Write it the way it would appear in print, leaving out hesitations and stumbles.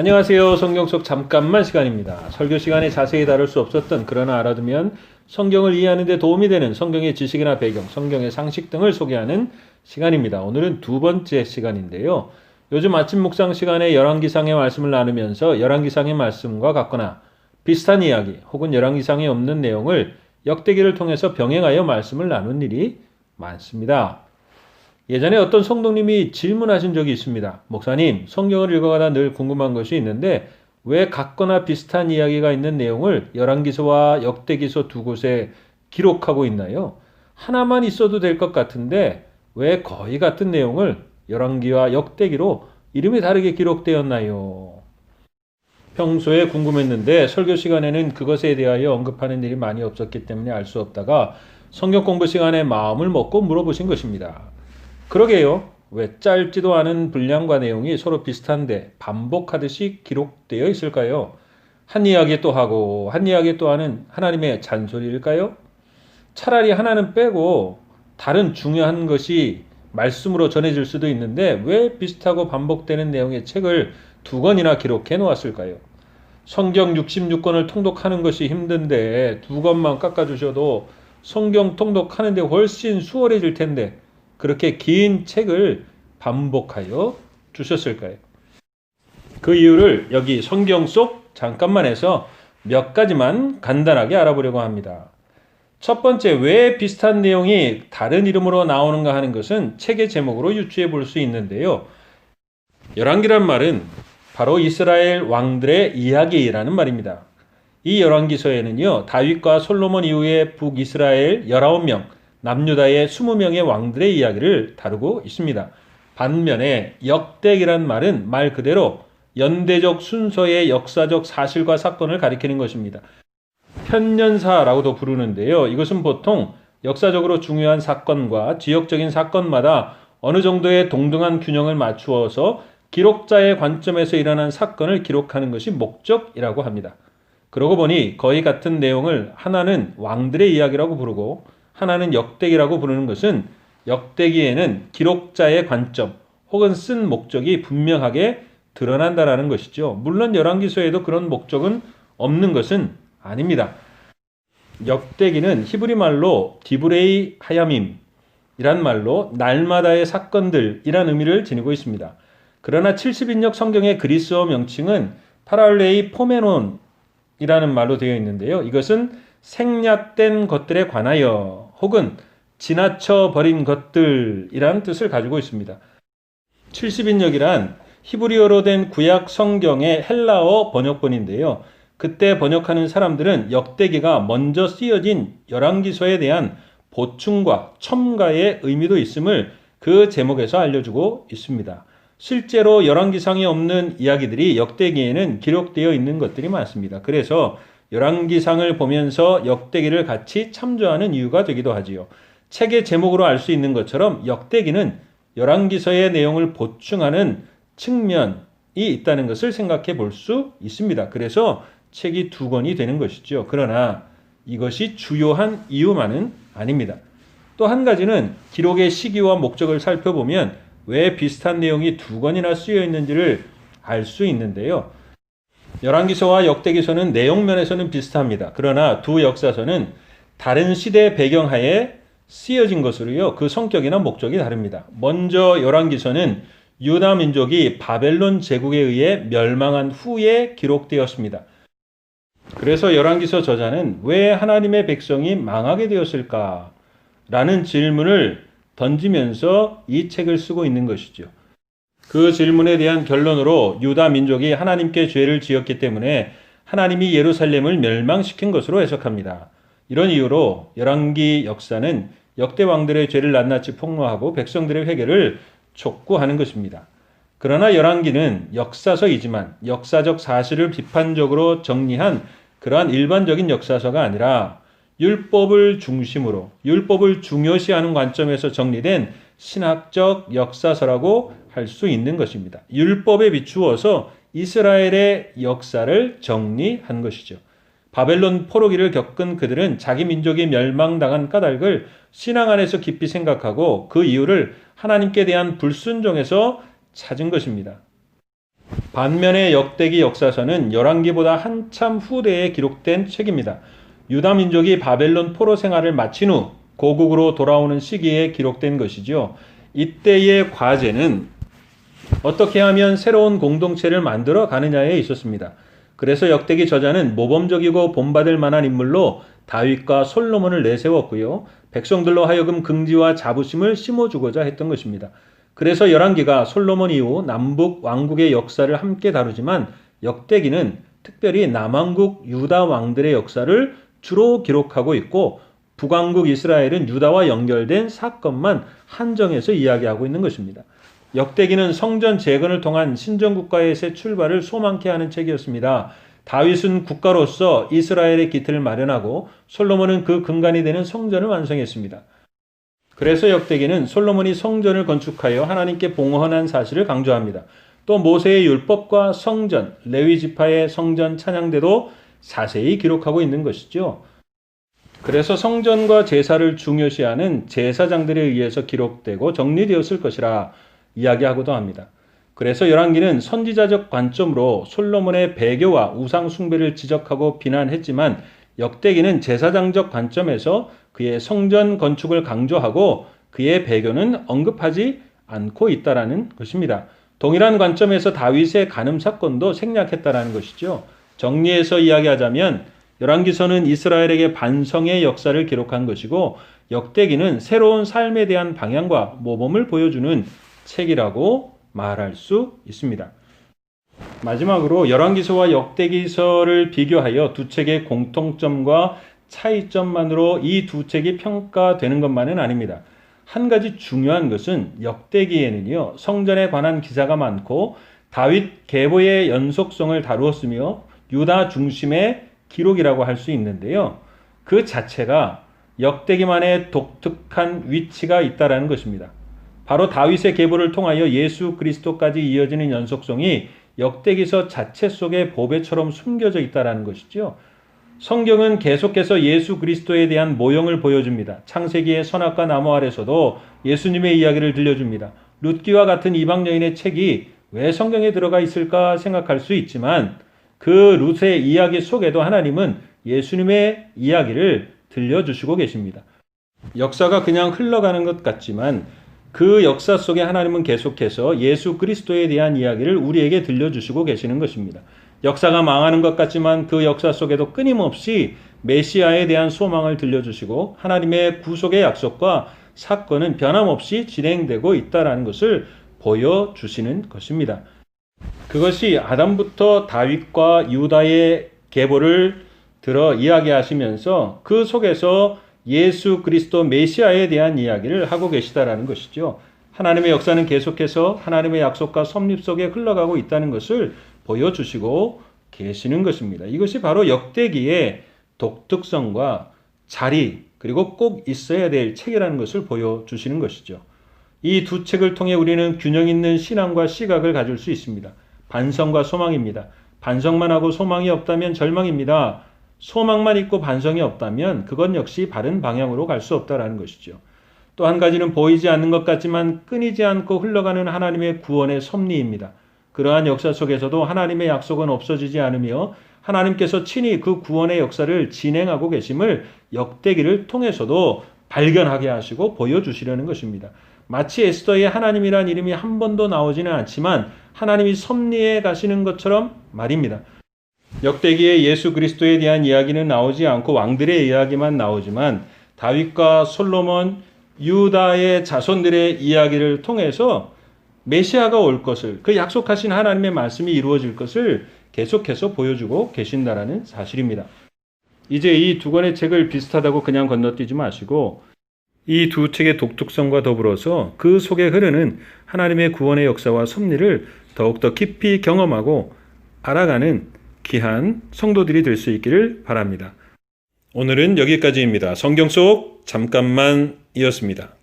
안녕하세요. 성경 속 잠깐만 시간입니다. 설교 시간에 자세히 다룰 수 없었던 그러나 알아두면 성경을 이해하는 데 도움이 되는 성경의 지식이나 배경, 성경의 상식 등을 소개하는 시간입니다. 오늘은 두 번째 시간인데요. 요즘 아침 묵상 시간에 열왕기상의 말씀을 나누면서 열왕기상의 말씀과 같거나 비슷한 이야기 혹은 열왕기상에 없는 내용을 역대기를 통해서 병행하여 말씀을 나눈 일이 많습니다. 예전에 어떤 성도님이 질문하신 적이 있습니다. 목사님, 성경을 읽어가다 늘 궁금한 것이 있는데 왜 같거나 비슷한 이야기가 있는 내용을 열왕기서와 역대기서 두 곳에 기록하고 있나요? 하나만 있어도 될 것 같은데 왜 거의 같은 내용을 열왕기와 역대기로 이름이 다르게 기록되었나요? 평소에 궁금했는데 설교 시간에는 그것에 대하여 언급하는 일이 많이 없었기 때문에 알 수 없다가 성경 공부 시간에 마음을 먹고 물어보신 것입니다. 그러게요. 왜 짧지도 않은 분량과 내용이 서로 비슷한데 반복하듯이 기록되어 있을까요? 한 이야기 또 하고 한 이야기 또 하는 하나님의 잔소리일까요? 차라리 하나는 빼고 다른 중요한 것이 말씀으로 전해질 수도 있는데 왜 비슷하고 반복되는 내용의 책을 두 권이나 기록해 놓았을까요? 성경 66권을 통독하는 것이 힘든데 두 권만 깎아주셔도 성경 통독하는데 훨씬 수월해질 텐데 그렇게 긴 책을 반복하여 주셨을까요? 그 이유를 여기 성경 속 잠깐만 해서 몇 가지만 간단하게 알아보려고 합니다. 첫 번째, 왜 비슷한 내용이 다른 이름으로 나오는가 하는 것은 책의 제목으로 유추해 볼 수 있는데요. 열왕기란 말은 바로 이스라엘 왕들의 이야기라는 말입니다. 이 열왕기서에는요, 다윗과 솔로몬 이후에 북이스라엘 19명, 남유다의 20명의 왕들의 이야기를 다루고 있습니다. 반면에 역대기란 말은 말 그대로 연대적 순서의 역사적 사실과 사건을 가리키는 것입니다. 편년사라고도 부르는데요. 이것은 보통 역사적으로 중요한 사건과 지역적인 사건마다 어느 정도의 동등한 균형을 맞추어서 기록자의 관점에서 일어난 사건을 기록하는 것이 목적이라고 합니다. 그러고 보니 거의 같은 내용을 하나는 왕들의 이야기라고 부르고 하나는 역대기라고 부르는 것은 역대기에는 기록자의 관점 혹은 쓴 목적이 분명하게 드러난다라는 것이죠. 물론 열왕기서에도 그런 목적은 없는 것은 아닙니다. 역대기는 히브리 말로 디브레이 하야밈 이란 말로 날마다의 사건들이란 의미를 지니고 있습니다. 그러나 70인역 성경의 그리스어 명칭은 파랄레이 포메논 이라는 말로 되어 있는데요. 이것은 생략된 것들에 관하여 혹은 지나쳐 버린 것들이라는 뜻을 가지고 있습니다. 70인역이란 히브리어로 된 구약 성경의 헬라어 번역본인데요. 그때 번역하는 사람들은 역대기가 먼저 쓰여진 열왕기서에 대한 보충과 첨가의 의미도 있음을 그 제목에서 알려주고 있습니다. 실제로 열왕기상에 없는 이야기들이 역대기에는 기록되어 있는 것들이 많습니다. 그래서 열왕기상을 보면서 역대기를 같이 참조하는 이유가 되기도 하지요. 책의 제목으로 알 수 있는 것처럼 역대기는 열왕기서의 내용을 보충하는 측면이 있다는 것을 생각해 볼 수 있습니다. 그래서 책이 두 권이 되는 것이죠. 그러나 이것이 주요한 이유만은 아닙니다. 또 한 가지는 기록의 시기와 목적을 살펴보면 왜 비슷한 내용이 두 권이나 쓰여 있는지를 알 수 있는데요. 열왕기서와 역대기서는 내용 면에서는 비슷합니다. 그러나 두 역사서는 다른 시대 배경하에 쓰여진 것으로요. 그 성격이나 목적이 다릅니다. 먼저 열왕기서는 유다 민족이 바벨론 제국에 의해 멸망한 후에 기록되었습니다. 그래서 열왕기서 저자는 왜 하나님의 백성이 망하게 되었을까? 라는 질문을 던지면서 이 책을 쓰고 있는 것이죠. 그 질문에 대한 결론으로 유다 민족이 하나님께 죄를 지었기 때문에 하나님이 예루살렘을 멸망시킨 것으로 해석합니다. 이런 이유로 열왕기 역사는 역대 왕들의 죄를 낱낱이 폭로하고 백성들의 회개를 촉구하는 것입니다. 그러나 열왕기는 역사서이지만 역사적 사실을 비판적으로 정리한 그러한 일반적인 역사서가 아니라 율법을 중심으로 율법을 중요시하는 관점에서 정리된 신학적 역사서라고 할 수 있는 것입니다. 율법에 비추어서 이스라엘의 역사를 정리한 것이죠. 바벨론 포로기를 겪은 그들은 자기 민족이 멸망당한 까닭을 신앙 안에서 깊이 생각하고 그 이유를 하나님께 대한 불순종에서 찾은 것입니다. 반면에 역대기 역사서는 열왕기보다 한참 후대에 기록된 책입니다. 유다 민족이 바벨론 포로 생활을 마친 후 고국으로 돌아오는 시기에 기록된 것이죠. 이때의 과제는 어떻게 하면 새로운 공동체를 만들어 가느냐에 있었습니다. 그래서 역대기 저자는 모범적이고 본받을 만한 인물로 다윗과 솔로몬을 내세웠고요. 백성들로 하여금 긍지와 자부심을 심어주고자 했던 것입니다. 그래서 열왕기가 솔로몬 이후 남북 왕국의 역사를 함께 다루지만 역대기는 특별히 남왕국 유다 왕들의 역사를 주로 기록하고 있고 북왕국 이스라엘은 유다와 연결된 사건만 한정해서 이야기하고 있는 것입니다. 역대기는 성전 재건을 통한 신정국가의 새 출발을 소망케 하는 책이었습니다. 다윗은 국가로서 이스라엘의 기틀을 마련하고 솔로몬은 그 근간이 되는 성전을 완성했습니다. 그래서 역대기는 솔로몬이 성전을 건축하여 하나님께 봉헌한 사실을 강조합니다. 또 모세의 율법과 성전, 레위 지파의 성전 찬양대도 자세히 기록하고 있는 것이죠. 그래서 성전과 제사를 중요시하는 제사장들에 의해서 기록되고 정리되었을 것이라 이야기하고도 합니다. 그래서 열왕기는 선지자적 관점으로 솔로몬의 배교와 우상 숭배를 지적하고 비난했지만 역대기는 제사장적 관점에서 그의 성전 건축을 강조하고 그의 배교는 언급하지 않고 있다라는 것입니다. 동일한 관점에서 다윗의 간음 사건도 생략했다라는 것이죠. 정리해서 이야기하자면 열왕기서는 이스라엘에게 반성의 역사를 기록한 것이고 역대기는 새로운 삶에 대한 방향과 모범을 보여주는 책이라고 말할 수 있습니다. 마지막으로 열왕기서와 역대기서를 비교하여 두 책의 공통점과 차이점만으로 이 두 책이 평가되는 것만은 아닙니다. 한 가지 중요한 것은 역대기에는요, 성전에 관한 기사가 많고 다윗 계보의 연속성을 다루었으며 유다 중심의 기록이라고 할 수 있는데요. 그 자체가 역대기만의 독특한 위치가 있다는 것입니다. 바로 다윗의 계보를 통하여 예수 그리스도까지 이어지는 연속성이 역대기서 자체 속에 보배처럼 숨겨져 있다는 것이죠. 성경은 계속해서 예수 그리스도에 대한 모형을 보여줍니다. 창세기의 선악과 나무 아래서도 예수님의 이야기를 들려줍니다. 룻기와 같은 이방 여인의 책이 왜 성경에 들어가 있을까 생각할 수 있지만 그 룻의 이야기 속에도 하나님은 예수님의 이야기를 들려주시고 계십니다. 역사가 그냥 흘러가는 것 같지만 그 역사 속에 하나님은 계속해서 예수 그리스도에 대한 이야기를 우리에게 들려주시고 계시는 것입니다. 역사가 망하는 것 같지만 그 역사 속에도 끊임없이 메시아에 대한 소망을 들려주시고 하나님의 구속의 약속과 사건은 변함없이 진행되고 있다는 것을 보여주시는 것입니다. 그것이 아담부터 다윗과 유다의 계보를 들어 이야기하시면서 그 속에서 예수 그리스도 메시아에 대한 이야기를 하고 계시다라는 것이죠. 하나님의 역사는 계속해서 하나님의 약속과 섭립 속에 흘러가고 있다는 것을 보여주시고 계시는 것입니다. 이것이 바로 역대기의 독특성과 자리 그리고 꼭 있어야 될 책이라는 것을 보여주시는 것이죠. 이 두 책을 통해 우리는 균형 있는 신앙과 시각을 가질 수 있습니다. 반성과 소망입니다. 반성만 하고 소망이 없다면 절망입니다. 소망만 있고 반성이 없다면 그건 역시 바른 방향으로 갈 수 없다는 것이죠. 또 한 가지는 보이지 않는 것 같지만 끊이지 않고 흘러가는 하나님의 구원의 섭리입니다. 그러한 역사 속에서도 하나님의 약속은 없어지지 않으며 하나님께서 친히 그 구원의 역사를 진행하고 계심을 역대기를 통해서도 발견하게 하시고 보여주시려는 것입니다. 마치 에스더의 하나님이란 이름이 한 번도 나오지는 않지만 하나님이 섭리해 가시는 것처럼 말입니다. 역대기에 예수 그리스도에 대한 이야기는 나오지 않고 왕들의 이야기만 나오지만 다윗과 솔로몬, 유다의 자손들의 이야기를 통해서 메시아가 올 것을, 그 약속하신 하나님의 말씀이 이루어질 것을 계속해서 보여주고 계신다라는 사실입니다. 이제 이 두 권의 책을 비슷하다고 그냥 건너뛰지 마시고 이 두 책의 독특성과 더불어서 그 속에 흐르는 하나님의 구원의 역사와 섭리를 더욱더 깊이 경험하고 알아가는 귀한 성도들이 될 수 있기를 바랍니다. 오늘은 여기까지입니다. 성경 속 잠깐만이었습니다.